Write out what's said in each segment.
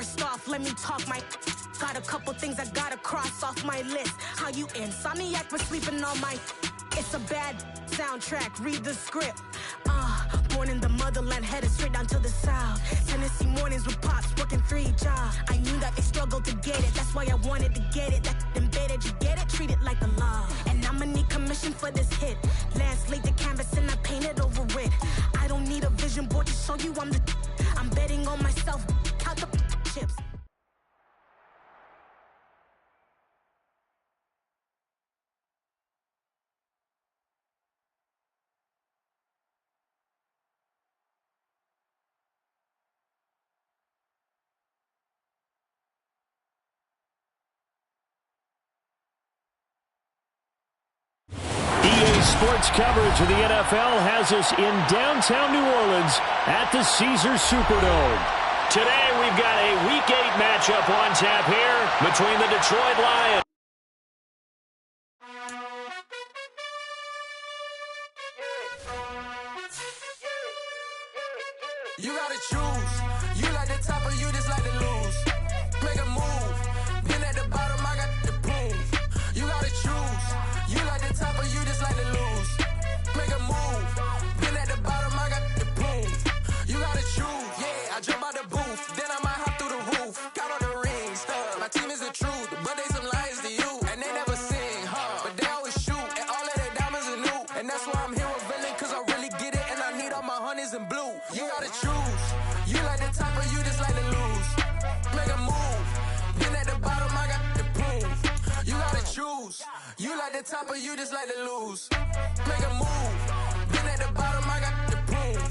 First off, let me talk my... Got a couple things I gotta cross off my list. How you insomniac for sleeping on my... It's a bad soundtrack, read the script. Born in the motherland, headed straight down to the south. Tennessee mornings with pops, working 3 jobs. I knew that they struggled to get it, that's why I wanted to get it. That embedded, you get it, treat it like a law. And I'ma need commission for this hit. Lance laid the canvas and I painted over it. I don't need a vision board to show you I'm betting on myself, count the chips. Sports coverage of the NFL has us in downtown New Orleans at the Caesars Superdome. Today we've got a Week 8 matchup on tap here between the Detroit Lions. You gotta choose. You like the top or you just like to lose. Make a move. Been at the bottom, I got the proof. You gotta choose. You like the top or you just like to lose. Make a move. Been at the bottom, I got the proof. You gotta choose. Yeah, I jump out the booth. Then I might hop through the roof. Got all the rings, stuff. My team is the truth, but they some liars to you. And they never sing, but they always shoot. And all of their diamonds are new. And that's why I'm here with villain, cause I really get it. And I need all my honeys in blue. You gotta choose. You like the top or you just like to lose. Make a move. Been at the bottom, I got the proof. You gotta choose. You like the top or you just like to lose. Make a move. Been at the bottom, I got the proof.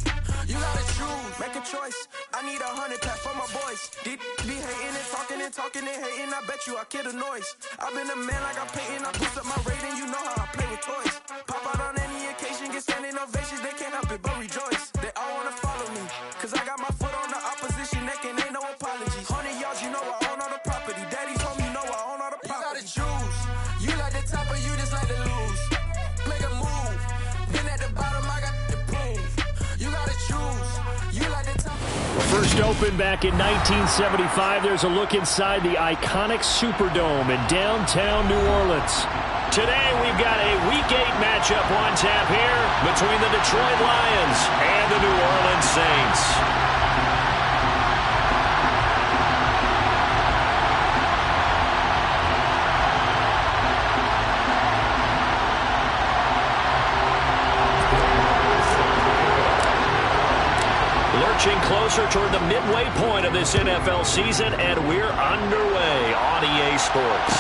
You gotta choose. Make a choice. I need 100 clap for my boys. Be hating and talking and hating. I bet you I kill the noise. I've been a man like I'm painting. I boost up my rating. You know how I play with toys. Pop out on any occasion, get standing ovations. They can't help it but rejoice. They all wanna follow me, cause I got my foot on the opposition neck and ain't no apologies. 100 yards, you know I own all the property. Daddy's home, you know I own all the property. You gotta choose. You like the top or you just like to lose. Make a move. Been at the bottom, I got the proof. You gotta choose. You like the top. First opened back in 1975, there's a look inside the iconic Superdome in downtown New Orleans. Today we've got a Week 8 matchup on tap here between the Detroit Lions and the New Orleans Saints. Lurching closer toward the midway point of this NFL season, and we're underway on EA Sports.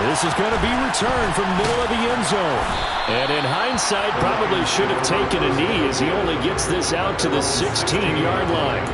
This is going to be returned from middle of the end zone. And in hindsight, probably should have taken a knee as he only gets this out to the 16-yard line.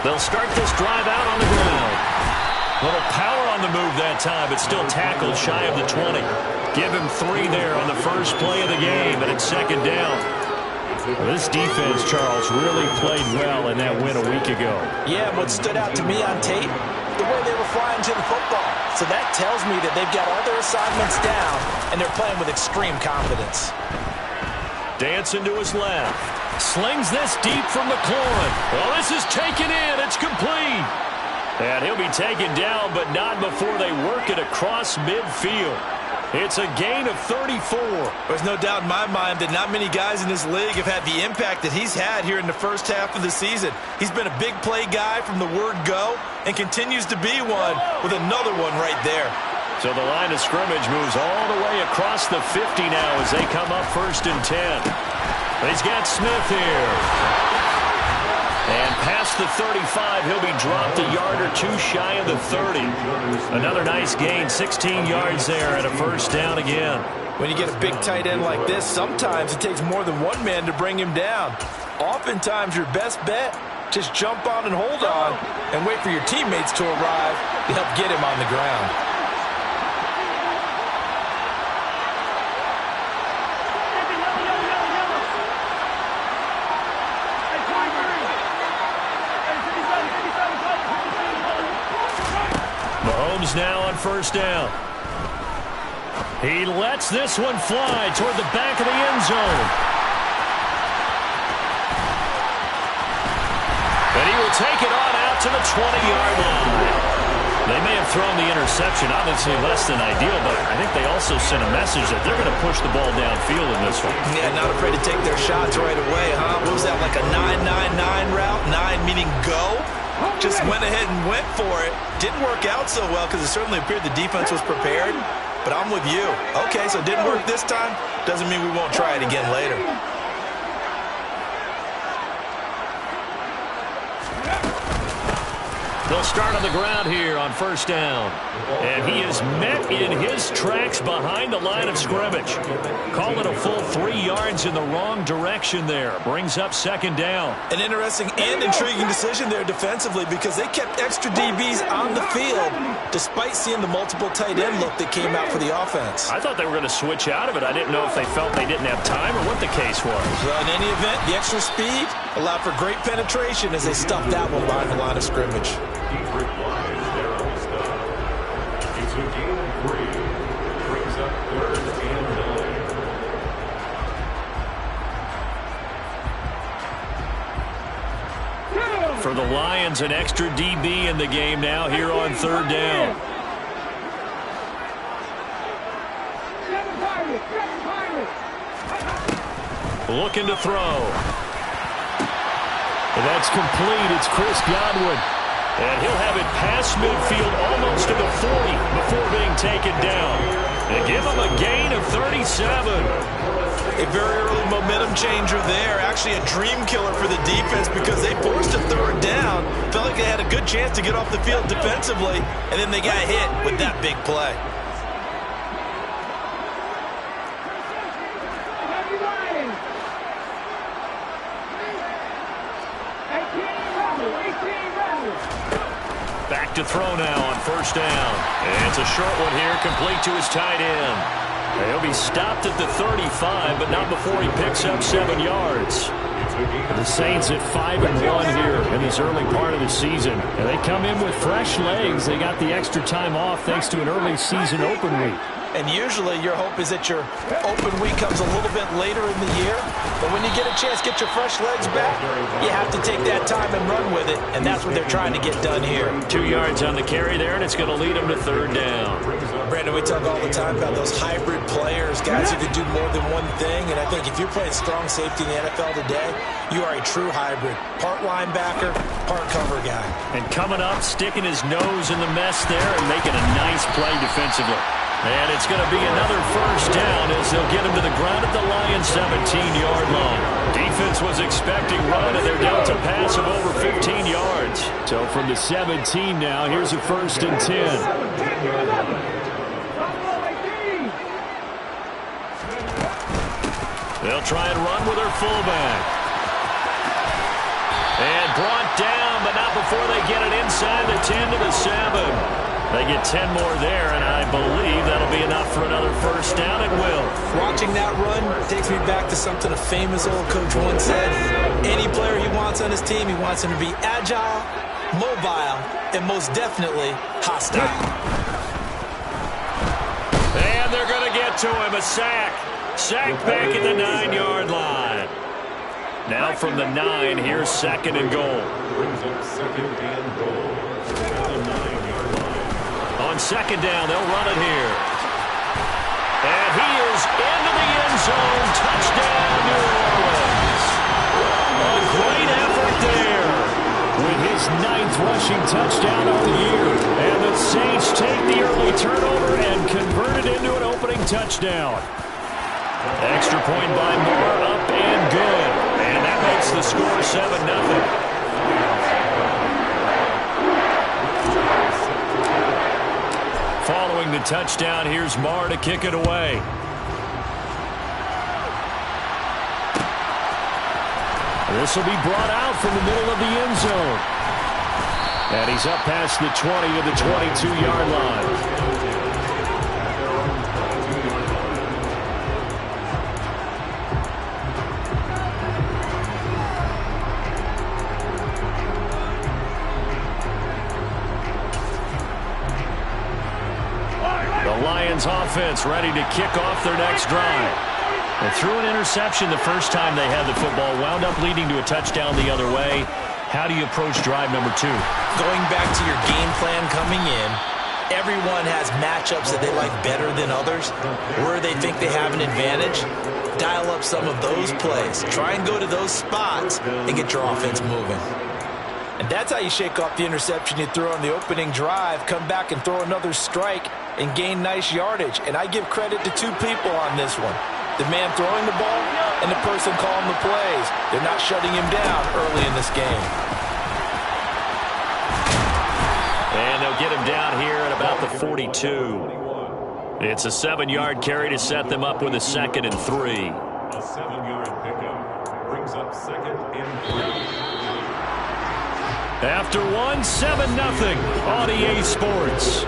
They'll start this drive out on the ground. Little power on the move that time, but still tackled shy of the 20. Give him 3 there on the first play of the game, and it's second down. Well, this defense, Charles, really played well in that win a week ago. Yeah, what stood out to me on tape, the way they were flying to the football. So that tells me that they've got all their assignments down, and they're playing with extreme confidence. Dancing to his left. Slings this deep from McLaurin. Well, this is taken in. It's complete. And he'll be taken down, but not before they work it across midfield. It's a gain of 34. There's no doubt in my mind that not many guys in this league have had the impact that he's had here in the first half of the season. He's been a big play guy from the word go and continues to be one with another one right there. So the line of scrimmage moves all the way across the 50 now as they come up 1st and 10. He's got Smith here. And past the 35, he'll be dropped a yard or two shy of the 30. Another nice gain, 16 yards there and a first down again. When you get a big tight end like this, sometimes it takes more than one man to bring him down. Oftentimes, your best bet, just jump on and hold on and wait for your teammates to arrive to help get him on the ground. Mahomes now on first down. He lets this one fly toward the back of the end zone. And he will take it on out to the 20-yard line. They may have thrown the interception, obviously less than ideal, but I think they also sent a message that they're going to push the ball downfield in this one. Yeah, not afraid to take their shots right away, huh? What was that, like a 9-9-9 route? 9 meaning go? Just went ahead and went for it. Didn't work out so well because it certainly appeared the defense was prepared. But I'm with you. Okay, so it didn't work this time. Doesn't mean we won't try it again later. They'll start on the ground here on first down. And he is met in his tracks behind the line of scrimmage. Call it a full 3 yards in the wrong direction there. Brings up second down. An interesting and intriguing decision there defensively because they kept extra DBs on the field despite seeing the multiple tight end look that came out for the offense. I thought they were going to switch out of it. I didn't know if they felt they didn't have time or what the case was. Well, in any event, the extra speed allowed for great penetration as they stuffed that one behind the line of scrimmage. For the Lions, an extra DB in the game now here on third down. Looking to throw. That's complete. It's Chris Godwin. And he'll have it past midfield almost to the 40 before being taken down. They give him a gain of 37. A very early momentum changer there. Actually a dream killer for the defense because they forced a third down. Felt like they had a good chance to get off the field defensively, and then they got hit with that big play. Back to throw now on first down. And it's a short one here, complete to his tight end. He'll be stopped at the 35, but not before he picks up 7 yards. The Saints at 5-1 here in this early part of the season. And they come in with fresh legs. They got the extra time off thanks to an early season open week. And usually your hope is that your open week comes a little bit later in the year. But when you get a chance to get your fresh legs back, you have to take that time and run with it. And that's what they're trying to get done here. 2 yards on the carry there, and it's going to lead them to third down. Brandon, we talk all the time about those hybrid players, guys who can do more than one thing. And I think if you're playing strong safety in the NFL today, you are a true hybrid. Part linebacker, part cover guy. And coming up, sticking his nose in the mess there and making a nice play defensively. And it's going to be another first down as they'll get him to the ground at the Lions' 17-yard line. Defense was expecting run, and they're down to pass of over 15 yards. So from the 17 now, here's a 1st and 10. They'll try and run with their fullback. And brought down, but not before they get it inside the 10 to the 7. They get 10 more there, and I believe that'll be enough for another first down. It will. Watching that run takes me back to something a famous old coach once said. Any player he wants on his team, he wants him to be agile, mobile, and most definitely hostile. And they're going to get to him. A sack. Sack back at the 9-yard line. Now from the 9, here's 2nd and goal. Brings up 2nd and goal. On 2nd down, they'll run it here. And he is into the end zone. Touchdown, New Orleans. A great effort there. With his 9th rushing touchdown of the year. And the Saints take the early turnover and convert it into an opening touchdown. Extra point by Moore, up and good. And that makes the score 7-0. Following the touchdown, here's Marr to kick it away. This will be brought out from the middle of the end zone. And he's up past the 20 to the 22-yard line. The Lions offense ready to kick off their next drive. They threw an interception the first time they had the football, wound up leading to a touchdown the other way. How do you approach drive number 2? Going back to your game plan coming in, everyone has matchups that they like better than others. Where they think they have an advantage, dial up some of those plays. Try and go to those spots and get your offense moving. And that's how you shake off the interception you threw on the opening drive, come back and throw another strike and gain nice yardage. And I give credit to 2 people on this one. The man throwing the ball and the person calling the plays. They're not shutting him down early in this game. And they'll get him down here at about the 42. It's a 7-yard carry to set them up with a 2nd and 3. A 7-yard pickup brings up 2nd and 3. After 7-0 on EA Sports.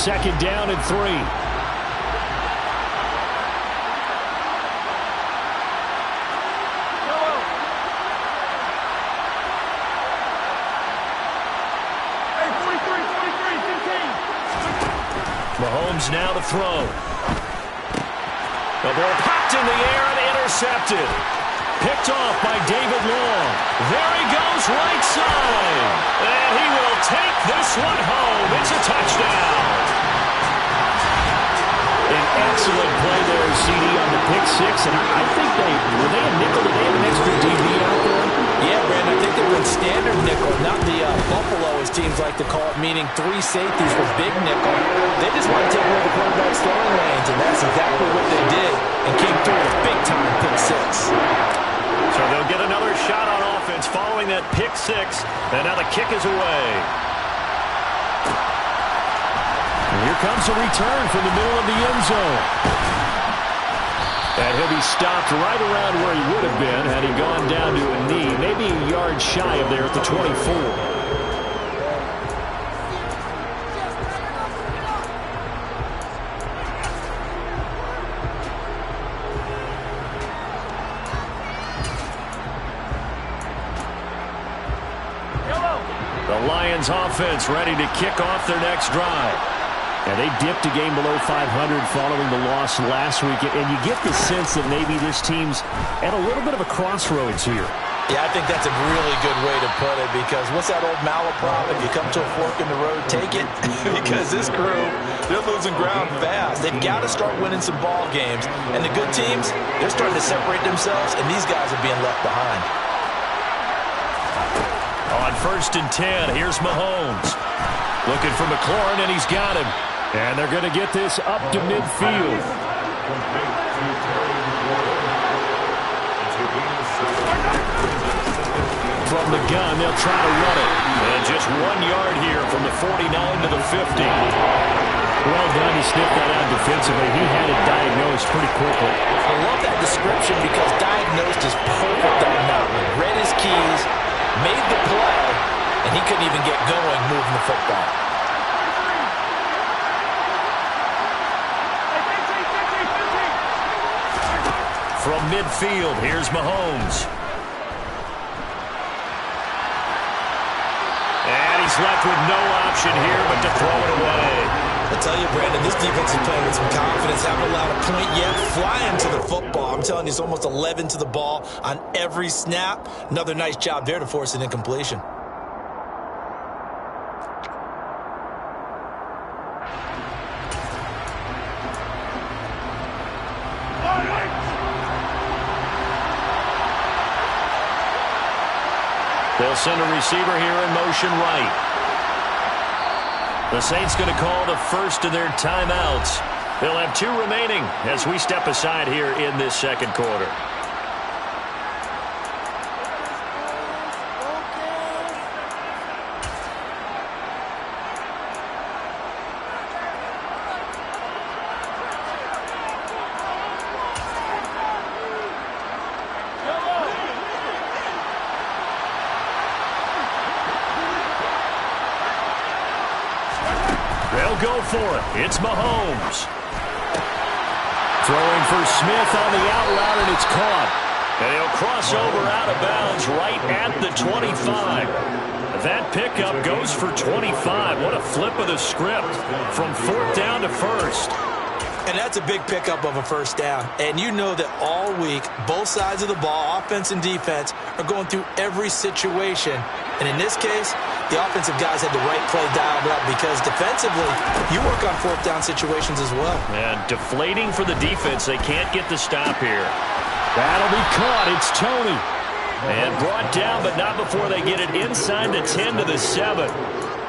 Second down and 3. Mahomes now to throw. The ball popped in the air and intercepted. Picked off by David Long. There he goes, right side. And he will take this one home. It's a touchdown. An excellent play there, CD, on the pick 6. And I think were they a nickel? Did they have an extra DB out there? Yeah, Brandon, I think they went standard nickel, not the Buffalo, as teams like to call it, meaning 3 safeties with big nickel. They just want to take away the quarterback's throwing lanes, and that's exactly what they did and came through with big-time pick 6. So they'll get another shot on offense following that pick 6, and now the kick is away. And here comes a return from the middle of the end zone. And he'll be stopped right around where he would have been had he gone down to a knee, maybe a yard shy of there at the 24. The Lions offense ready to kick off their next drive. And they dipped a game below 500 following the loss last week. And you get the sense that maybe this team's at a little bit of a crossroads here. Yeah, I think that's a really good way to put it, because what's that old malaprop? If you come to a fork in the road, take it. Because this crew, they're losing ground fast. They've got to start winning some ball games. And the good teams, they're starting to separate themselves, and these guys are being left behind. On 1st and 10, here's Mahomes. Looking for McLaurin, and he's got him. And they're going to get this up to midfield. From the gun, they'll try to run it. And just 1 yard here from the 49 to the 50. Well done to sniff that out defensively. He had it diagnosed pretty quickly. I love that description, because diagnosed is perfect on that one. Read his keys, made the play, and he couldn't even get going moving the football. From midfield, here's Mahomes. And he's left with no option here but to throw it away. I tell you, Brandon, this defense is playing with some confidence. Haven't allowed a point yet. Flying to the football. I'm telling you, it's almost 11 to the ball on every snap. Another nice job there to force an incompletion. They'll send a receiver here in motion right. The Saints going to call the first of their timeouts. They'll have 2 remaining as we step aside here in this second quarter. They'll go for it. It's Mahomes. Throwing for Smith on the out route, and it's caught. And he'll cross over out of bounds right at the 25. That pickup goes for 25. What a flip of the script from 4th down to 1st. And that's a big pickup of a first down. And you know that all week, both sides of the ball, offense and defense, are going through every situation. And in this case, the offensive guys had the right play dialed up because defensively, you work on 4th down situations as well. And deflating for the defense. They can't get the stop here. That'll be caught. It's Tony. And brought down, but not before they get it inside the 10 to the 7.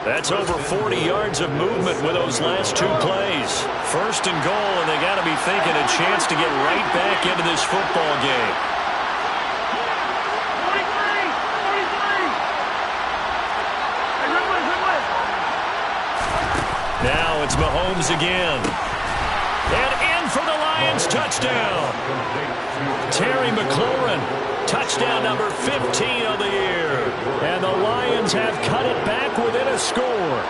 That's over 40 yards of movement with those last 2 plays. 1st and goal, and they got to be thinking a chance to get right back into this football game. Now it's Mahomes again. And in for the Lions touchdown. Terry McLaurin, touchdown number 15 of the year. And the Lions have cut it back within a score.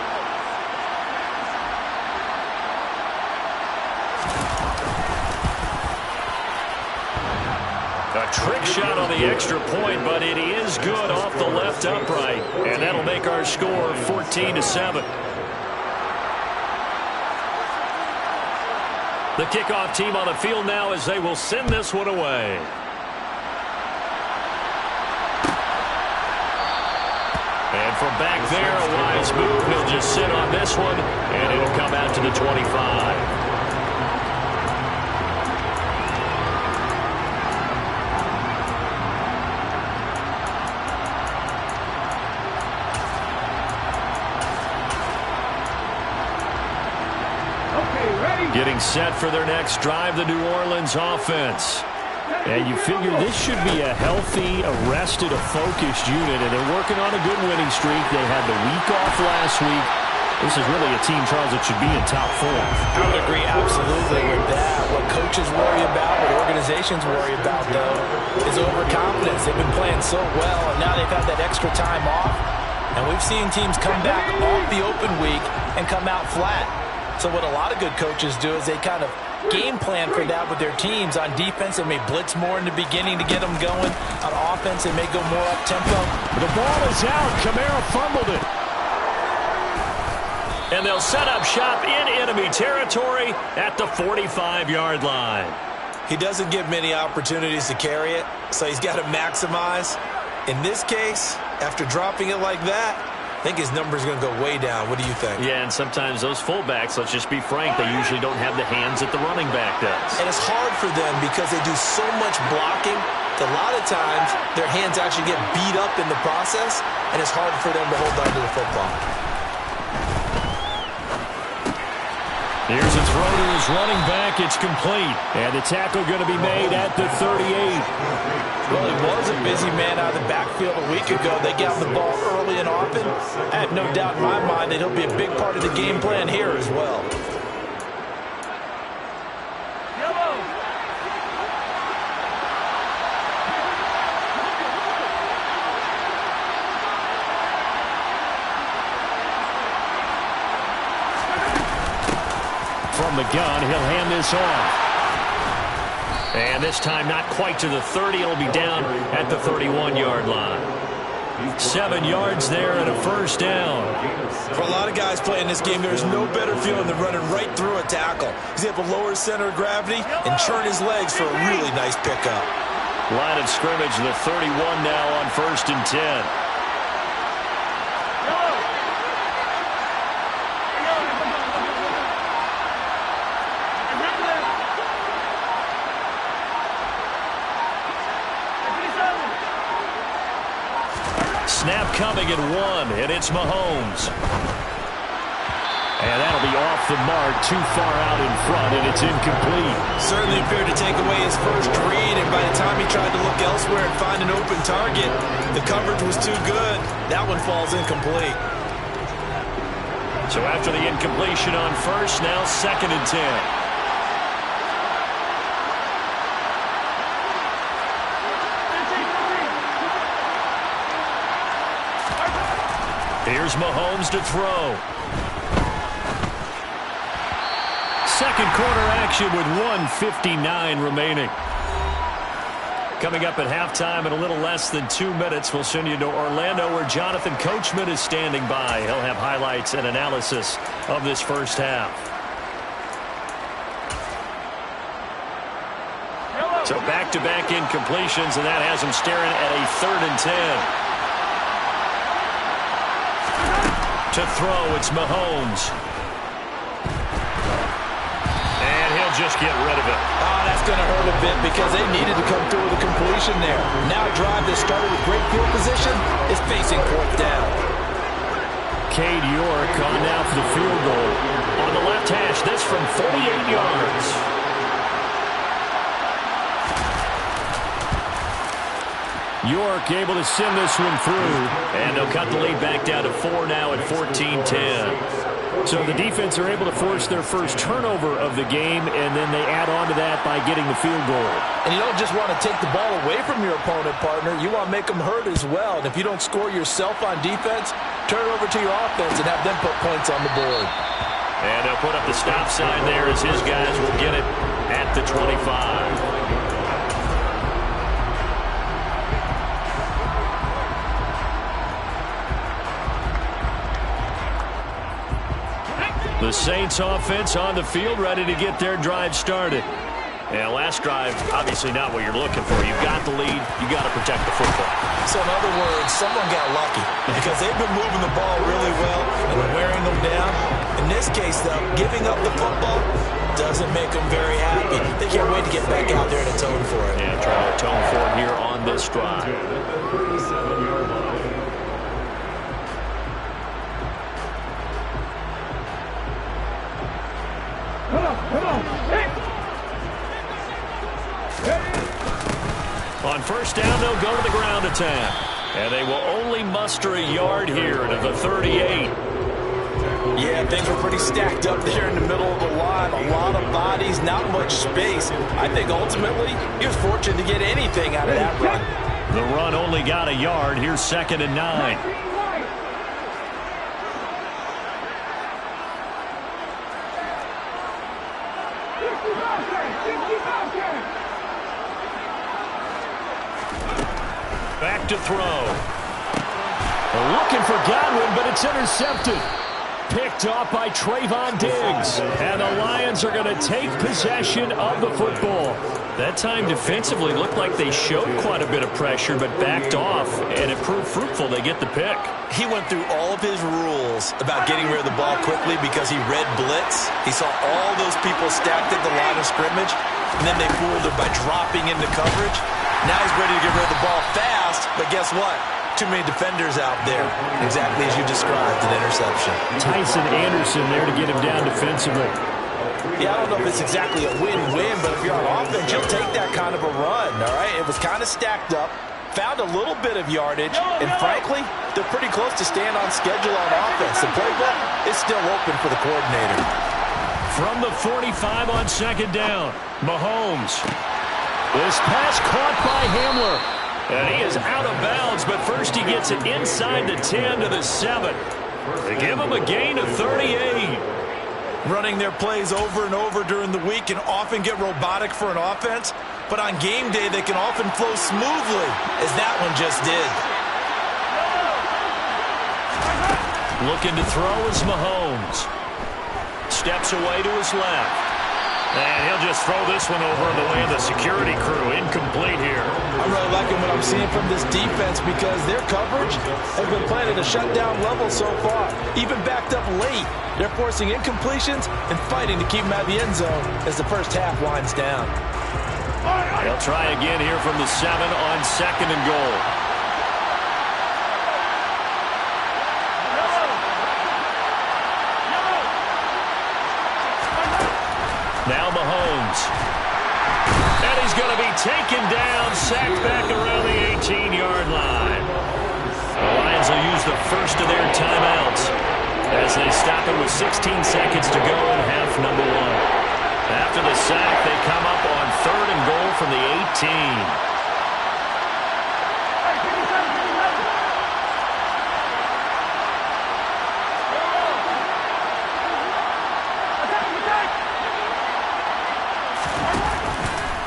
A trick shot on the extra point, but it is good off the left upright. And that'll make our score 14-7. The kickoff team on the field now as they will send this one away. And from back there, a wise move. He'll just sit on this one, and it'll come out to the 25. Getting set for their next drive, the New Orleans offense. And you figure this should be a healthy, arrested, a focused unit, and they're working on a good winning streak. They had the week off last week. This is really a team, Charles, that should be in top form. I would agree absolutely with that. What coaches worry about, what organizations worry about, though, is overconfidence. They've been playing so well, and now they've had that extra time off. And we've seen teams come back off the open week and come out flat. So what a lot of good coaches do is they kind of game plan for that with their teams. On defense, they may blitz more in the beginning to get them going. On offense, they may go more up-tempo. The ball is out. Kamara fumbled it. And they'll set up shop in enemy territory at the 45-yard line. He doesn't get many opportunities to carry it, so he's got to maximize. In this case, after dropping it like that, I think his number's going to go way down. What do you think? Yeah, and sometimes those fullbacks, let's just be frank, they usually don't have the hands that the running back does. And it's hard for them because they do so much blocking that a lot of times their hands actually get beat up in the process, and it's hard for them to hold on to the football. Here's a throw to his running back. It's complete. And the tackle going to be made at the 38. Well, he was a busy man out of the backfield a week ago. They got the ball early and often. I have no doubt in my mind that he'll be a big part of the game plan here as well. From the gun, he'll hand this off. And this time not quite to the 30. It'll be down at the 31-yard line. 7 yards there and a first down. For a lot of guys playing this game, there's no better feeling than running right through a tackle. He's able to lower his center of gravity and churn his legs for a really nice pickup. Line of scrimmage, the 31 now on 1st and 10. Snap coming at 1, and it's Mahomes. And that'll be off the mark, too far out in front, and it's incomplete. Certainly appeared to take away his first read, and by the time he tried to look elsewhere and find an open target, the coverage was too good. That one falls incomplete. So after the incompletion on first, now 2nd and 10. Here's Mahomes to throw. Second quarter action with 1:59 remaining. Coming up at halftime in a little less than 2 minutes, we'll send you to Orlando where Jonathan Coachman is standing by. He'll have highlights and analysis of this first half. So back-to-back incompletions, and that has him staring at a 3rd and 10. To throw, it's Mahomes. And he'll just get rid of it. Oh, that's going to hurt a bit because they needed to come through with a completion there. Now a drive that started with great field position is facing 4th down. Cade York on now for the field goal. On the left hash, this from 48 yards. York able to send this one through, and they'll cut the lead back down to 4 now at 14-10. So the defense are able to force their first turnover of the game, and then they add on to that by getting the field goal. And you don't just want to take the ball away from your opponent, partner. You want to make them hurt as well. And if you don't score yourself on defense, turn it over to your offense and have them put points on the board. And they'll put up the stop sign there as his guys will get it at the 25. The Saints offense on the field, ready to get their drive started. And last drive, obviously not what you're looking for. You've got the lead. You've got to protect the football. So in other words, someone got lucky because they've been moving the ball really well and wearing them down. In this case, though, giving up the football doesn't make them very happy. They can't wait to get back out there and atone for it. Yeah, try to atone for it here on this drive. 37-yard line. On first down, they'll go to the ground attack. And they will only muster a yard here to the 38. Yeah, things were pretty stacked up there in the middle of the line. A lot of bodies, not much space. I think ultimately he was fortunate to get anything out of that run. The run only got a yard. Here's 2nd and 9. Back to throw. Looking for Godwin, but it's intercepted. Picked off by Trayvon Diggs. And the Lions are going to take possession of the football. That time defensively looked like they showed quite a bit of pressure, but backed off, and it proved fruitful. They get the pick. He went through all of his rules about getting rid of the ball quickly because he read blitz. He saw all those people stacked at the line of scrimmage, and then they fooled him by dropping into coverage. Now he's ready to get rid of the ball fast, but guess what? Too many defenders out there. Exactly as you described, an interception. Tyson Anderson there to get him down defensively. Yeah, I don't know if it's exactly a win-win, but if you're on offense, you'll take that kind of a run, all right? It was kind of stacked up, found a little bit of yardage, and frankly, they're pretty close to staying on schedule on offense. The playbook is still open for the coordinator. From the 45 on 2nd down, Mahomes. This pass caught by Hamler. And he is out of bounds, but first he gets it inside the 10 to the 7. They give him a gain of 38. Running their plays over and over during the week can often get robotic for an offense, but on game day they can often flow smoothly, as that one just did. Looking to throw is Mahomes. Steps away to his left. And he'll just throw this one over in the way of the security crew. Incomplete here. I'm really liking what I'm seeing from this defense because their coverage has been playing at a shutdown level so far. Even backed up late, they're forcing incompletions and fighting to keep them out of the end zone as the first half winds down. They'll try again here from the 7 on 2nd and goal. going to be taken down, sacked back around the 18-yard line. The Lions will use the first of their timeouts as they stop it with 16 seconds to go in half number one. After the sack, they come up on 3rd and goal from the 18.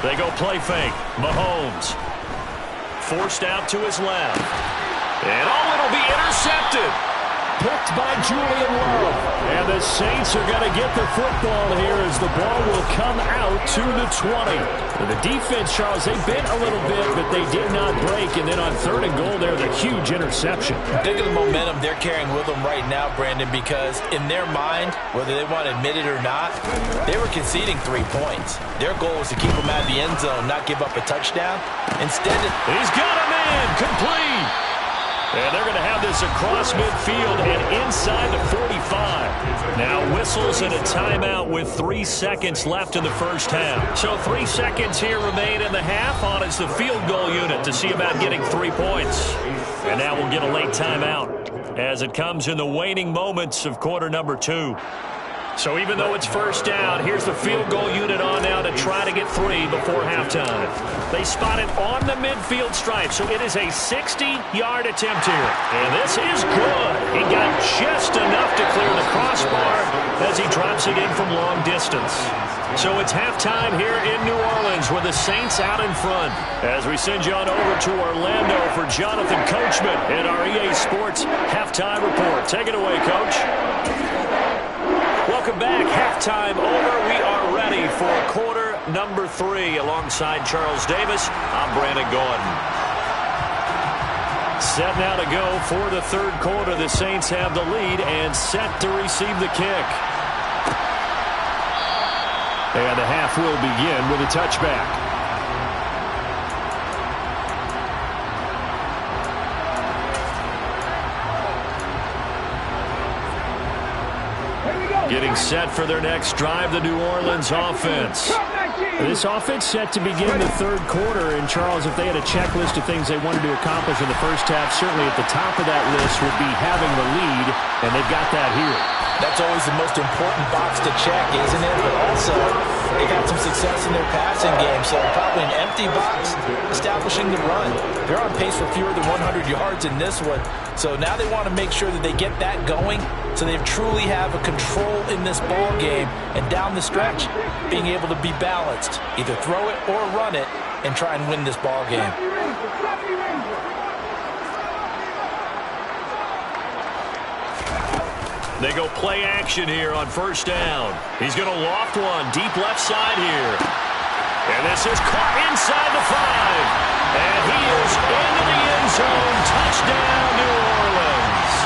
They go play fake. Mahomes forced out to his left. And it'll be intercepted. Picked by Julian Love. And the Saints are going to get the football here as the ball will come out to the 20. The defense, Charles, they bent a little bit, but they did not break. And then on 3rd and goal, there's a huge interception. Think of the momentum they're carrying with them right now, Brandon, because in their mind, whether they want to admit it or not, they were conceding 3 points. Their goal was to keep them out of the end zone, not give up a touchdown. Instead, he's got him in, complete. And they're going to have this across midfield and inside the 45. Now whistles and a timeout with 3 seconds left in the first half. So 3 seconds here remain in the half. On is the field goal unit to see about getting 3 points. And now we'll get a late timeout as it comes in the waning moments of quarter number 2. So even though it's first down, here's the field goal unit on now to try to get 3 before halftime. They spot it on the midfield stripe, so it is a 60-yard attempt here. And this is good. He got just enough to clear the crossbar as he drops it in from long distance. So it's halftime here in New Orleans with the Saints out in front. As we send you on over to Orlando for Jonathan Coachman in our EA Sports Halftime Report. Take it away, Coach. Welcome back. Halftime over. We are ready for quarter number 3. Alongside Charles Davis, I'm Brandon Gordon. Set now to go for the 3rd quarter. The Saints have the lead and set to receive the kick. And the half will begin with a touchback. Getting set for their next drive, the New Orleans offense. This offense set to begin the 3rd quarter. And, Charles, if they had a checklist of things they wanted to accomplish in the first half, certainly at the top of that list would be having the lead, and they've got that here. That's always the most important box to check, isn't it? But also, they got some success in their passing game, so probably an empty box establishing the run. They're on pace for fewer than 100 yards in this one, so now they want to make sure that they get that going so they truly have a control in this ball game, and down the stretch, being able to be balanced, either throw it or run it, and try and win this ball game. They go play action here on first down. He's going to loft one deep left side here. And this is caught inside the 5. And he is into the end zone. Touchdown, New Orleans.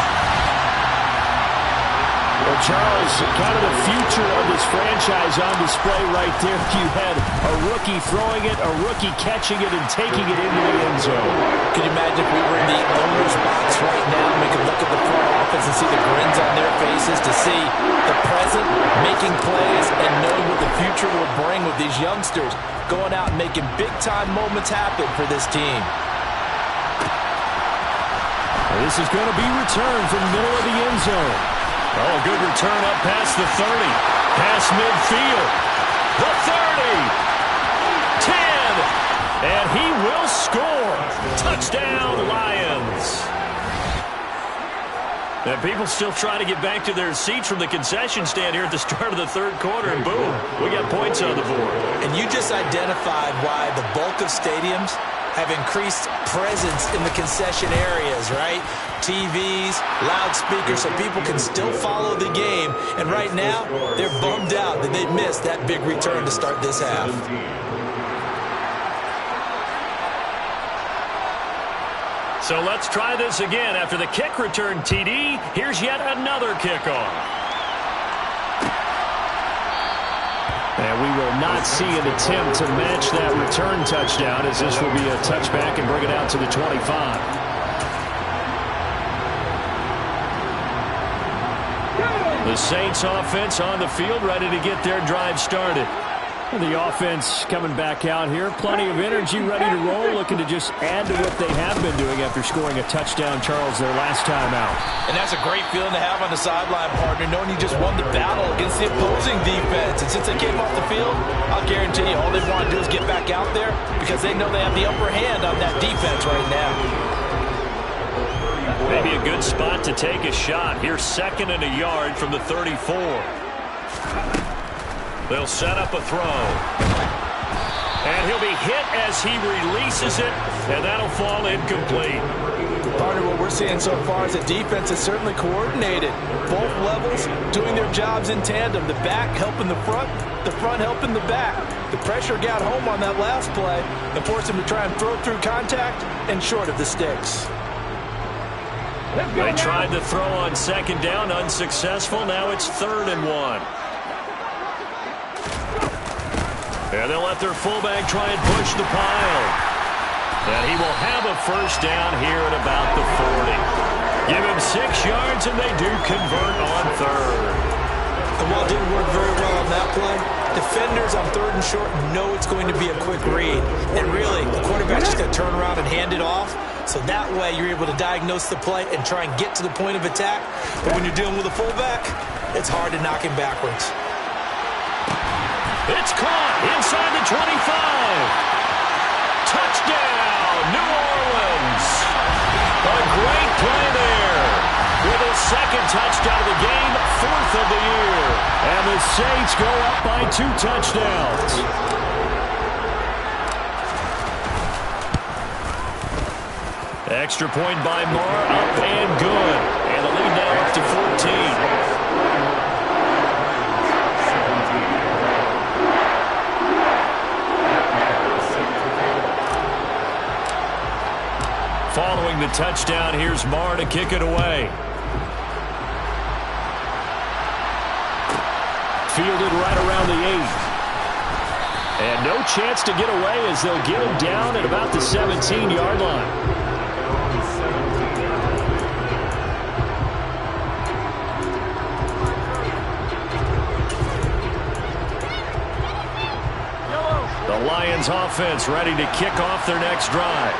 Well, Charles, kind of the future of this franchise on display right there. You had a rookie throwing it, a rookie catching it, and taking it into the end zone. Could you imagine if we were in the owner's box right now and we could look at the front office and see the grins on their faces, to see the present making plays and knowing what the future will bring with these youngsters going out and making big-time moments happen for this team. This is going to be returned from the middle of the end zone. Oh, good return up past the 30. Past midfield. The 30. 10. And he will score. Touchdown, Lions. And people still trying to get back to their seats from the concession stand here at the start of the 3rd quarter, and boom, we got points on the board. And you just identified why the bulk of stadiums have increased presence in the concession areas, right? TVs, loudspeakers, so people can still follow the game. And right now, they're bummed out that they missed that big return to start this half. So let's try this again. After the kick return TD, here's yet another kickoff. And we will not see an attempt to match that return touchdown, as this will be a touchback and bring it out to the 25. The Saints offense on the field, ready to get their drive started. The offense coming back out here. Plenty of energy, ready to roll, looking to just add to what they have been doing after scoring a touchdown, Charles, their last time out. And that's a great feeling to have on the sideline, partner, knowing you just won the battle against the opposing defense. And since they came off the field, I'll guarantee you all they want to do is get back out there because they know they have the upper hand on that defense right now. Maybe a good spot to take a shot. Here's 2nd and a yard from the 34. They'll set up a throw. And he'll be hit as he releases it, and that'll fall incomplete. Partner, what we're seeing so far is the defense is certainly coordinated. Both levels doing their jobs in tandem. The back helping the front helping the back. The pressure got home on that last play and forced him to try and throw through contact and short of the sticks. They tried to throw on 2nd down, unsuccessful. Now it's 3rd and 1. And they'll let their fullback try and push the pile. And he will have a 1st down here at about the 40. Give him 6 yards, and they do convert on 3rd. And while it didn't work very well on that play, defenders on 3rd and short know it's going to be a quick read. And really, the quarterback's just going to turn around and hand it off. So that way, you're able to diagnose the play and try and get to the point of attack. But when you're dealing with a fullback, it's hard to knock him backwards. It's caught inside the 25. Touchdown, New Orleans. A great play there. With his 2nd touchdown of the game, 4th of the year. And the Saints go up by 2 touchdowns. Extra point by Moore, up and good. And the lead now up to 14. Following the touchdown, here's Marr to kick it away. Fielded right around the 8. And no chance to get away as they'll get him down at about the 17-yard line. The Lions offense ready to kick off their next drive.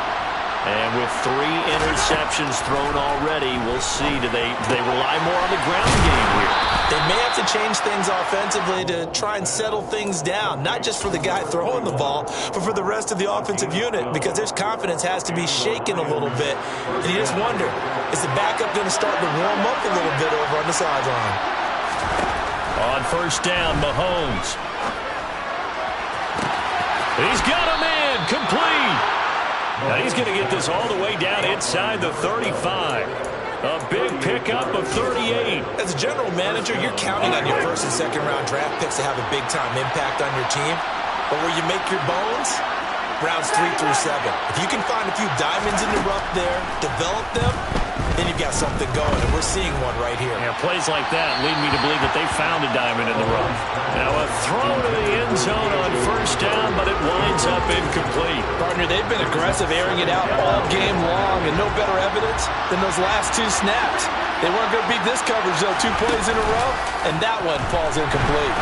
And with 3 interceptions thrown already, we'll see. Do they rely more on the ground game here? They may have to change things offensively to try and settle things down, not just for the guy throwing the ball, but for the rest of the offensive unit, because their confidence has to be shaken a little bit. And you just wonder, is the backup going to start to warm up a little bit over on the sideline? On 1st down, Mahomes. He's got a man, complete. Now he's going to get this all the way down inside the 35. A big pickup of 38. As a general manager, you're counting on your 1st and 2nd round draft picks to have a big-time impact on your team. But where you make your bones, rounds 3 through 7. If you can find a few diamonds in the rough there, develop them, then you've got something going, and we're seeing one right here. Yeah, plays like that lead me to believe that they found a diamond in the rough. Now a throw to the end zone on 1st down, but it winds up incomplete. Partner, they've been aggressive, airing it out all game long, and no better evidence than those last 2 snaps. They weren't going to beat this coverage, though, 2 plays in a row, and that one falls incomplete.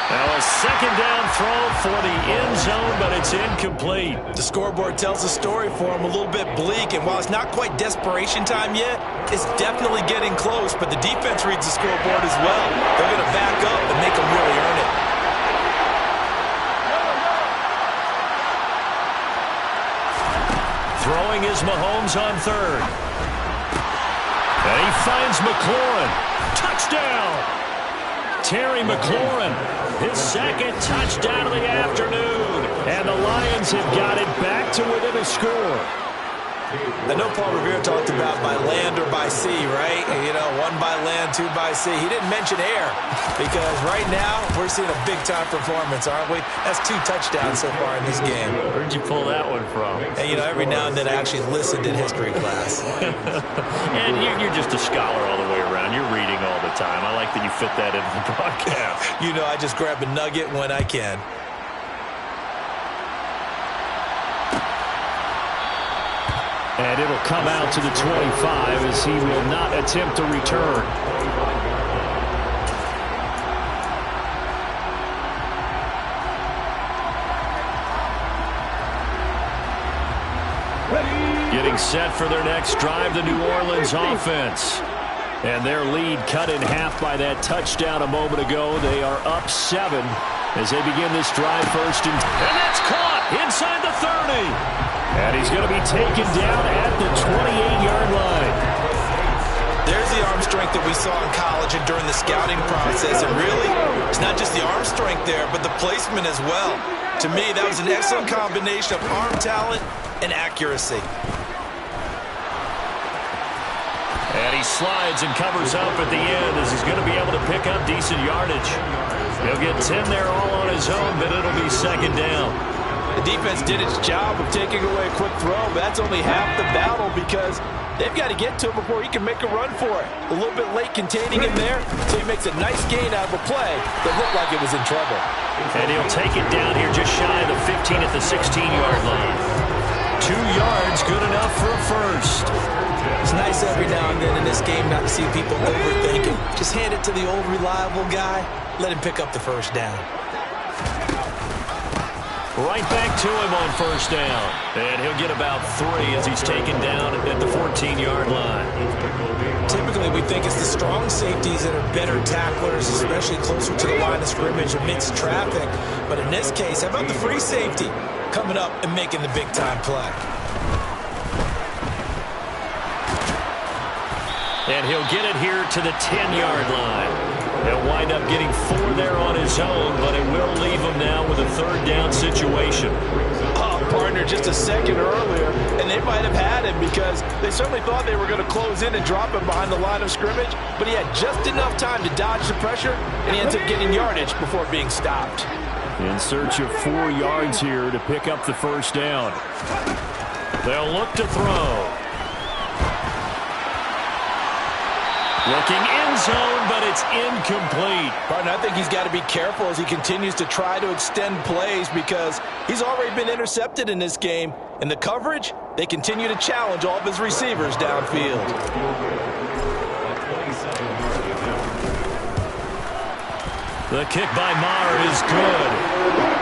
Now a 2nd down throw for the end zone, but it's incomplete. The scoreboard tells the story for them, a little bit bleak, and while it's not quite desperation time yet, it's definitely getting close, but the defense reads the scoreboard as well. They're going to back up and make them really earn it. Throwing is Mahomes on 3rd. And he finds McLaurin. Touchdown! Terry McLaurin, his 2nd touchdown of the afternoon. And the Lions have got it back to within a score. I know Paul Revere talked about by land or by sea, right? You know, 1 by land, 2 by sea. He didn't mention air because right now we're seeing a big-time performance, aren't we? That's 2 touchdowns so far in this game. Where'd you pull that one from? And, you know, every now and then I actually listened in history class. And you're just a scholar all the way around. You're reading all the time. I like that you fit that into the broadcast. You know, I just grab a nugget when I can. And it'll come out to the 25 as he will not attempt to return. set for their next drive, the New Orleans offense. And their lead cut in half by that touchdown a moment ago. They are up 7 as they begin this drive first. And that's caught inside the 30. And he's going to be taken down at the 28-yard line. There's the arm strength that we saw in college and during the scouting process. And really, it's not just the arm strength there, but the placement as well. To me, that was an excellent combination of arm talent and accuracy. And he slides and covers up at the end as he's going to be able to pick up decent yardage. He'll get 10 there all on his own, but it'll be second down. The defense did its job of taking away a quick throw, but that's only half the battle because they've got to get to him before he can make a run for it. A little bit late containing him there, so he makes a nice gain out of a play that looked like it was in trouble. And he'll take it down here just shy of the 15 at the 16-yard line. 2 yards, good enough for a first. It's nice every now and then in this game not to see people overthinking. Just hand it to the old reliable guy. Let him pick up the first down. Right back to him on first down. And he'll get about 3 as he's taken down at the 14-yard line. Typically, we think it's the strong safeties that are better tacklers, especially closer to the line of scrimmage amidst traffic. But in this case, how about the free safety coming up and making the big-time play? And he'll get it here to the 10-yard line. He'll wind up getting 4 there on his own, but it will leave him now with a third down situation. Partner just a second earlier, and they might have had him because they certainly thought they were going to close in and drop him behind the line of scrimmage, but he had just enough time to dodge the pressure, and he ends up getting yardage before being stopped. In search of 4 yards here to pick up the first down. They'll look to throw. Looking end zone, but it's incomplete. Partner, I think he's got to be careful as he continues to try to extend plays because he's already been intercepted in this game. And the coverage, they continue to challenge all of his receivers downfield. The kick by Maher is good.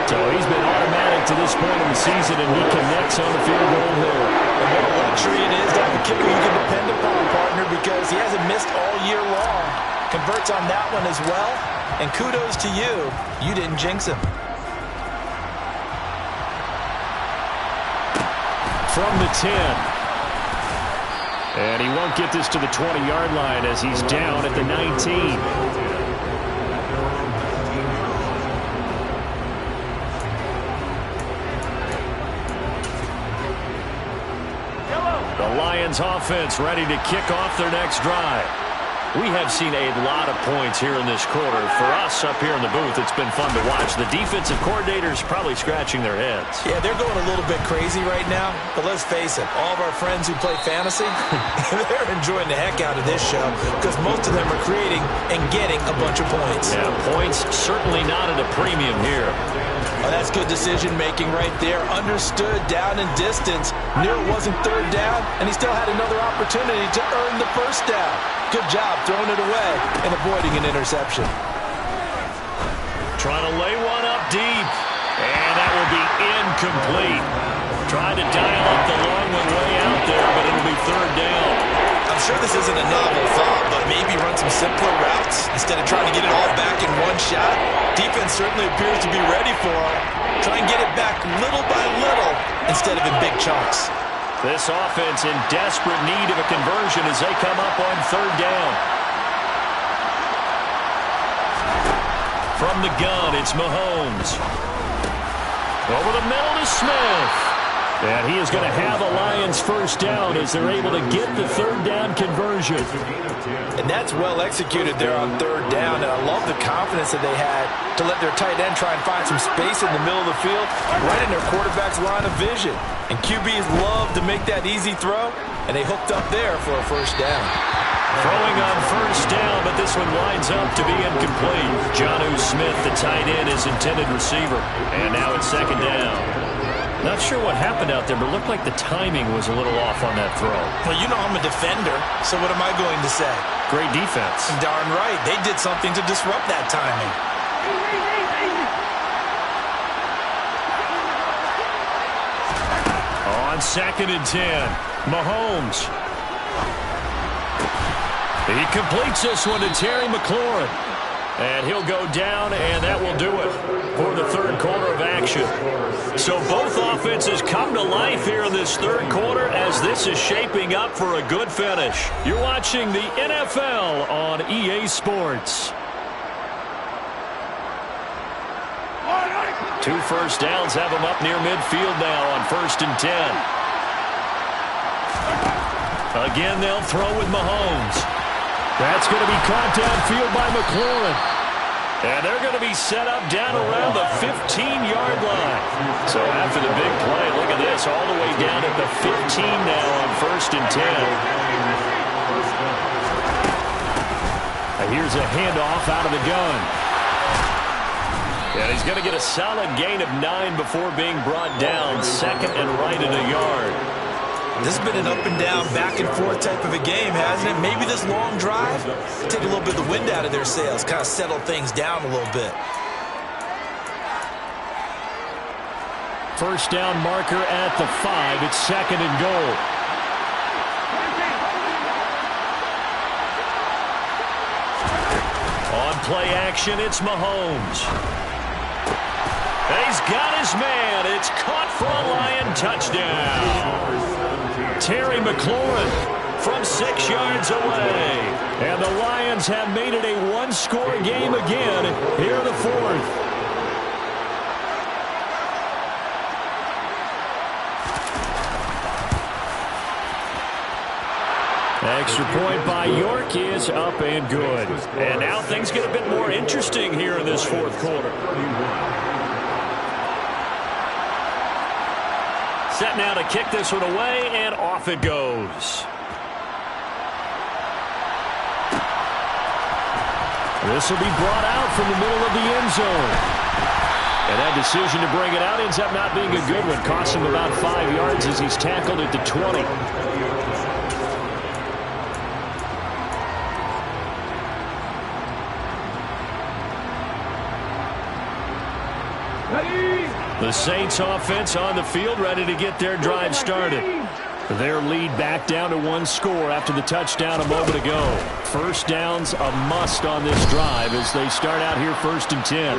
So he's been automatic to this point in the season, and he connects on the field goal here. And what a luxury it is to have a kicker you can depend upon, partner, because he hasn't missed all year long. Converts on that one as well. And kudos to you. You didn't jinx him. From the 10. And he won't get this to the 20-yard line as he's down at the 19. The Lions offense ready to kick off their next drive. We have seen a lot of points here in this quarter. For us up here in the booth, it's been fun to watch. The defensive coordinators probably scratching their heads. Yeah, they're going a little bit crazy right now. But let's face it, all of our friends who play fantasy, they're enjoying the heck out of this show because most of them are creating and getting a bunch of points. Yeah, points certainly not at a premium here. Oh, that's good decision-making right there. Understood down and distance. Knew it wasn't third down, and he still had another opportunity to earn the first down. Good job throwing it away and avoiding an interception. Trying to lay one up deep. And that will be incomplete. Trying to dial up the long one way out there, but it'll be third down. I'm sure this isn't a novel thought, but maybe run some simpler routes instead of trying to get it all back in one shot. Defense certainly appears to be ready for him. Try and get it back little by little instead of in big chunks. This offense in desperate need of a conversion as they come up on third down. From the gun, it's Mahomes. Over the middle to Smith. And he is going to have a Lions first down as they're able to get the third down conversion. And that's well executed there on third down. And I love the confidence that they had to let their tight end try and find some space in the middle of the field, right in their quarterback's line of vision. And QBs love to make that easy throw, and they hooked up there for a first down. Throwing on first down, but this one winds up to be incomplete. Jonnu Smith, the tight end, is intended receiver. And now it's second down. Not sure what happened out there, but it looked like the timing was a little off on that throw. Well, you know I'm a defender, so what am I going to say? Great defense. Darn right. They did something to disrupt that timing. On 2nd and 10. Mahomes. He completes this one to Terry McLaurin. And he'll go down, and that will do it for the third quarter of action. So both offenses come to life here in this third quarter as this is shaping up for a good finish. You're watching the NFL on EA Sports. 2 first downs have them up near midfield now on 1st and 10. Again, they'll throw with Mahomes. That's going to be caught downfield by McLaurin. And they're going to be set up down around the 15-yard line. So after the big play, look at this, all the way down at the 15 now on 1st and 10. And here's a handoff out of the gun. And he's going to get a solid gain of 9 before being brought down, 2nd and right at a yard. This has been an up-and-down, back-and-forth type of a game, hasn't it? Maybe this long drive, take a little bit of the wind out of their sails, kind of settle things down a little bit. First down marker at the 5. It's 2nd and goal. On play action, it's Mahomes. He's got his man. It's caught for a Lion touchdown. Terry McLaurin from 6 yards away. And the Lions have made it a one-score game again here in the fourth. Extra point by York is up and good. And now things get a bit more interesting here in this fourth quarter. Set now to kick this one away, and off it goes. This will be brought out from the middle of the end zone. And that decision to bring it out ends up not being a good one. Costs him about 5 yards as he's tackled at the 20. The Saints offense on the field ready to get their drive started. Their lead back down to 1 score after the touchdown a moment ago. First down's a must on this drive as they start out here 1st and 10.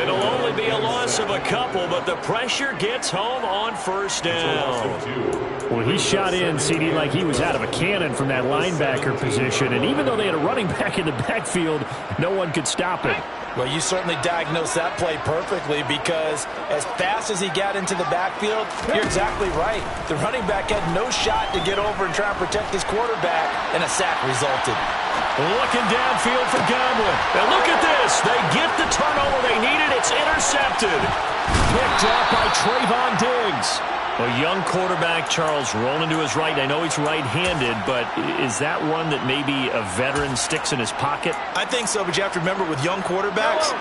It'll only be a loss of a couple, but the pressure gets home on 1st down. Well, he shot in, CD, like he was out of a cannon from that linebacker position. And even though they had a running back in the backfield, no one could stop him. Well, you certainly diagnosed that play perfectly because as fast as he got into the backfield, you're exactly right. The running back had no shot to get over and try and protect his quarterback, and a sack resulted. Looking downfield for Godwin. And look at this. They get the turnover they needed. It's intercepted. Picked up by Trayvon Diggs. A young quarterback, Charles, rolling to his right. I know he's right-handed, but is that one that maybe a veteran sticks in his pocket? I think so, but you have to remember with young quarterbacks,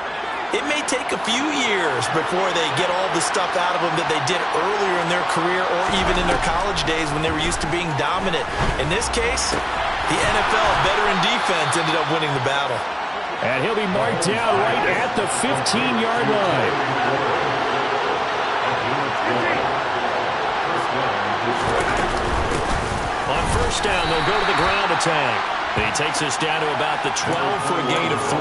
it may take a few years before they get all the stuff out of them that they did earlier in their career or even in their college days when they were used to being dominant. In this case, the NFL veteran defense ended up winning the battle. And he'll be marked down right at the 15-yard line. On 1st down, they'll go to the ground attack. He takes us down to about the 12 for a gain of 3.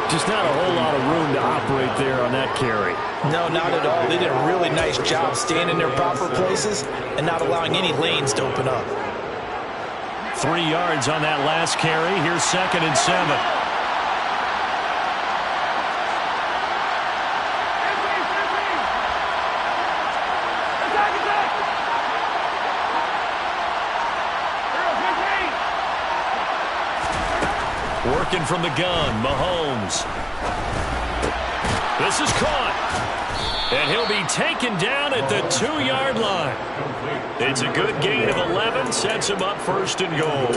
Just not a whole lot of room to operate there on that carry. No, not at all. They did a really nice job staying in their proper places and not allowing any lanes to open up. 3 yards on that last carry. Here's 2nd and 7. Working from the gun, Mahomes. This is caught. And he'll be taken down at the 2-yard line. It's a good gain of 11, sets him up 1st and goal.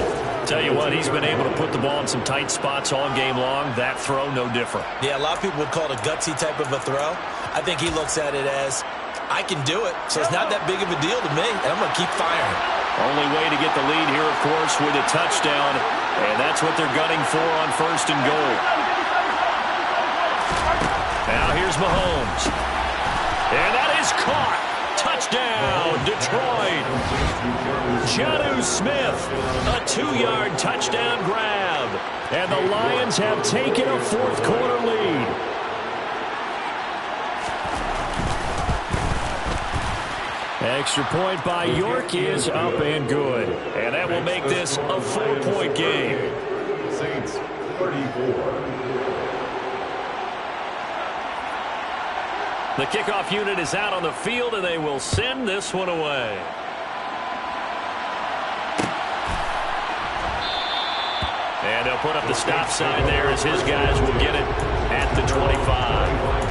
Tell you what, he's been able to put the ball in some tight spots all game long. That throw, no different. Yeah, a lot of people would call it a gutsy type of a throw. I think he looks at it as, I can do it, so it's not that big of a deal to me, and I'm going to keep firing. Only way to get the lead here, of course, with a touchdown. And that's what they're gunning for on 1st and goal. Now here's Mahomes. And that is caught. Touchdown, Detroit. Jonnu Smith, a 2-yard touchdown grab. And the Lions have taken a fourth-quarter lead. Extra point by York is up and good. And that will make this a 4-point game. Saints 34. The kickoff unit is out on the field, and they will send this one away. And they'll put up the stop sign there as his guys will get it at the 25.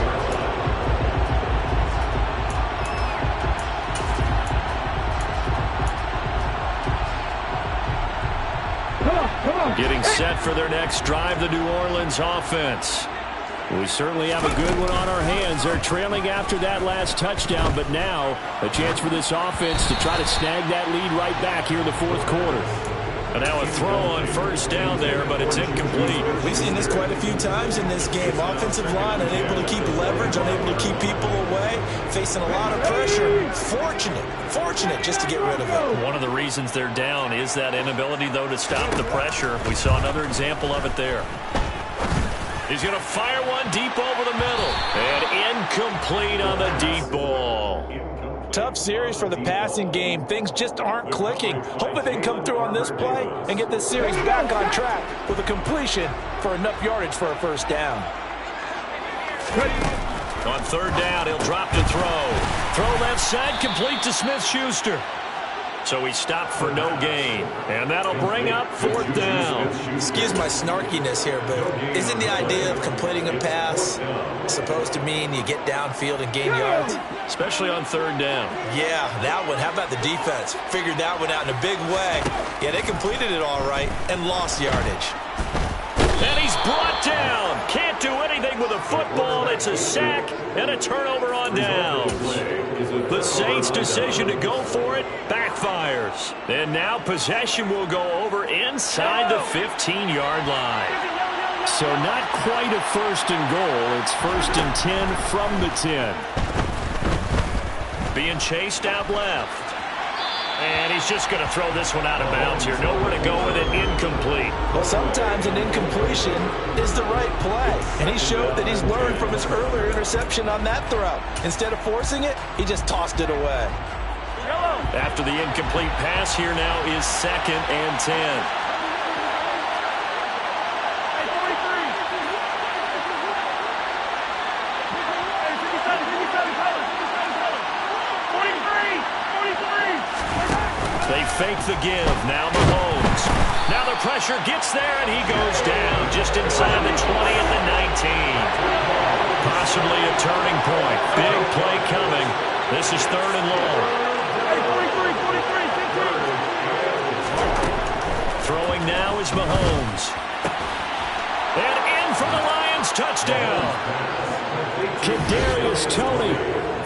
Getting set for their next drive, the New Orleans offense. We certainly have a good one on our hands. They're trailing after that last touchdown, but now a chance for this offense to try to snag that lead right back here in the fourth quarter. And now a throw on first down there, but it's incomplete. We've seen this quite a few times in this game. Offensive line unable to keep leverage, unable to keep people away, facing a lot of pressure. Fortunate just to get rid of it. One of the reasons they're down is that inability, though, to stop the pressure. We saw another example of it there. He's going to fire one deep over the middle. And incomplete on the deep ball. Tough series for the passing game. Things just aren't clicking. Hopefully they can come through on this play and get this series back on track with a completion for enough yardage for a first down. On third down, he'll drop to throw. Throw left side, complete to Smith-Schuster. So he stopped for no gain. And that'll bring up fourth down. Excuse my snarkiness here, but isn't the idea of completing a pass supposed to mean you get downfield and gain yards? Especially on third down. Yeah, that one. How about the defense? Figured that one out in a big way. Yeah, they completed it all right and lost yardage. And he's brought down. Can't do anything with a football. It's a sack and a turnover on downs. The Saints' decision to go for it backfires. And now possession will go over inside the 15-yard line. So not quite a first and goal. It's first and 10 from the 10. Being chased out left. And he's just going to throw this one out of bounds here. Nowhere to go with it. Incomplete. Well, sometimes an incompletion is the right play. And he showed that he's learned from his earlier interception on that throw. Instead of forcing it, he just tossed it away. After the incomplete pass, here now is second and 10. They fake the give. Now Mahomes. Now the pressure gets there, and he goes down just inside the 20 at the 19. Possibly a turning point. Big play coming. This is third and long. Throwing now is Mahomes. And in for the Lions touchdown. Kadarius Toney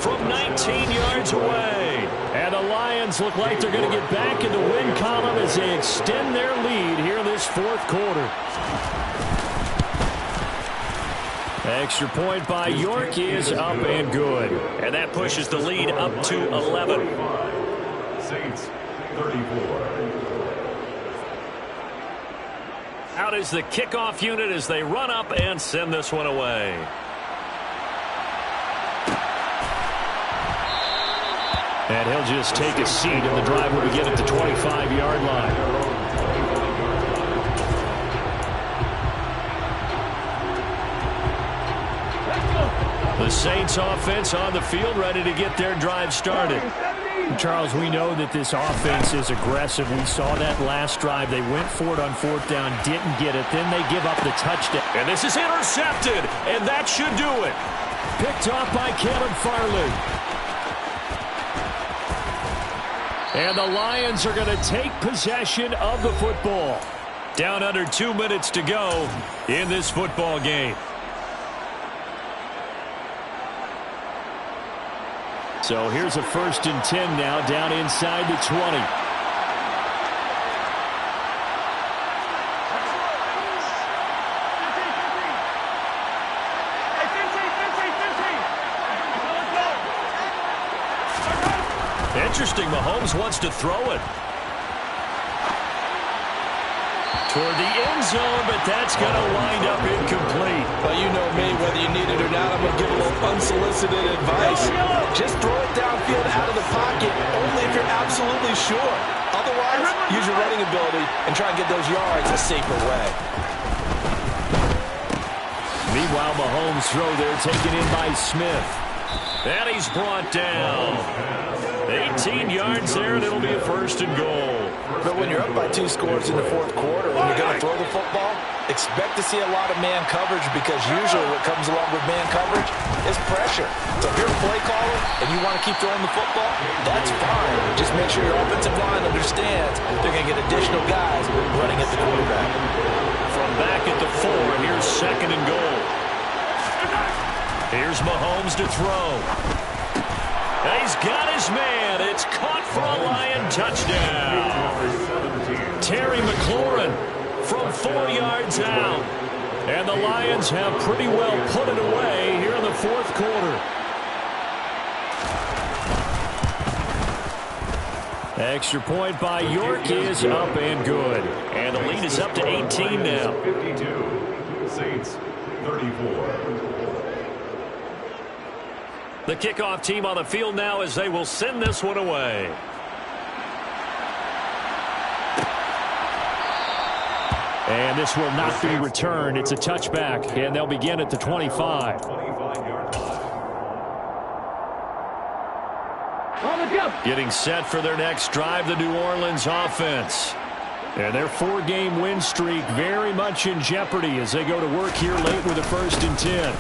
from 19 yards away. And the Lions look like they're going to get back in the win column as they extend their lead here in this fourth quarter. Extra point by York is up and good. And that pushes the lead up to 11. Saints 34. Out is the kickoff unit as they run up and send this one away. And he'll just take a seat, and the drive will begin at the 25-yard line. The Saints offense on the field, ready to get their drive started. Charles, we know that this offense is aggressive. We saw that last drive. They went for it on fourth down, didn't get it. Then they give up the touchdown. And this is intercepted, and that should do it. Picked off by Caleb Farley. And the Lions are going to take possession of the football. Down under 2 minutes to go in this football game. So here's a first and 10 now down inside the 20. Interesting. Mahomes wants to throw it toward the end zone, but that's going to wind up incomplete. Well, you know me, whether you need it or not, I'm going to give a little unsolicited advice. Just throw it downfield out of the pocket, only if you're absolutely sure. Otherwise, use your running ability and try and get those yards a safer way. Meanwhile, Mahomes' throw there taken in by Smith. And he's brought down. 18 yards there, and it'll be a 1st and goal. But when you're up by 2 scores in the 4th quarter and you're going to throw the football, expect to see a lot of man coverage, because usually what comes along with man coverage is pressure. So if you're a play caller and you want to keep throwing the football, that's fine. Just make sure your offensive line understands they're going to get additional guys running at the quarterback. From back at the 4, here's 2nd and goal. Here's Mahomes to throw. And he's got his man. It's caught for a Lion touchdown. Terry McLaurin from 4 yards out. And the Lions have pretty well put it away here in the 4th quarter. Extra point by York is up and good. And the lead is up to 18 now. 52, Saints 34. The kickoff team on the field now as they will send this one away. And this will not be returned. It's a touchback, and they'll begin at the 25. 25-yard line. Getting set for their next drive, the New Orleans offense. And their 4-game win streak very much in jeopardy as they go to work here late with a 1st and 10.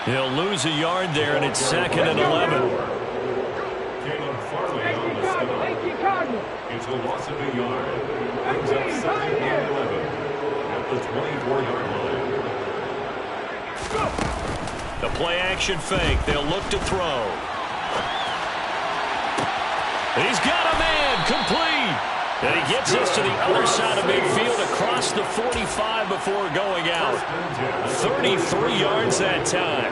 He'll lose a yard there, and it's 2nd and 11. Caleb Farley on the stop. It's a loss of a yard. Brings up 2nd and 11 at the 24-yard line. The play-action fake. They'll look to throw. He's got a man. Complete. And he gets us to the other side of midfield across the 45 before going out. 33 yards that time.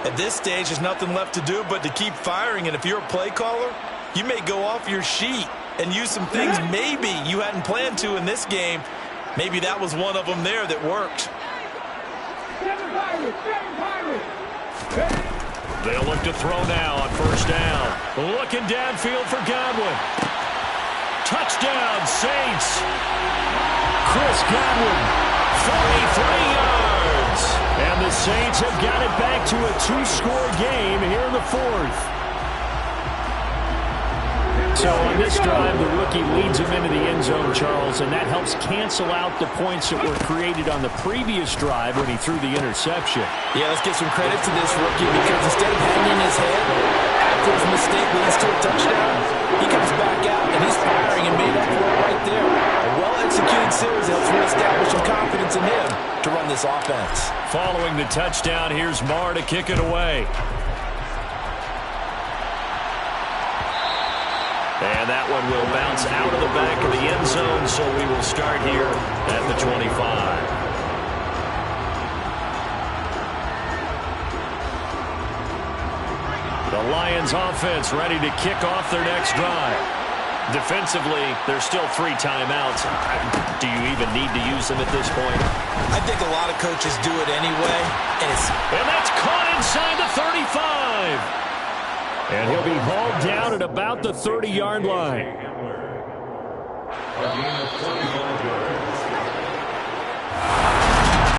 At this stage, there's nothing left to do but to keep firing. And if you're a play caller, you may go off your sheet and use some things maybe you hadn't planned to in this game. Maybe that was one of them there that worked. They'll look to throw now on 1st down. Looking downfield for Godwin. Touchdown, Saints. Chris Godwin, 43 yards. and the Saints have got it back to a 2-score game here in the 4th. So on this drive, the rookie leads him into the end zone, Charles, and that helps cancel out the points that were created on the previous drive when he threw the interception. Yeah, let's give some credit to this rookie, because instead of hanging his head after his mistake leads to a touchdown, he comes back out and he's firing and made up for it right there. A well-executed series helps reestablish some confidence in him to run this offense. Following the touchdown, here's Marr to kick it away. And that one will bounce out of the back of the end zone, so we will start here at the 25. The Lions offense ready to kick off their next drive. Defensively, there's still 3 timeouts. Do you even need to use them at this point? I think a lot of coaches do it anyway. And that's caught inside the 35. And he'll be hauled down at about the 30-yard line.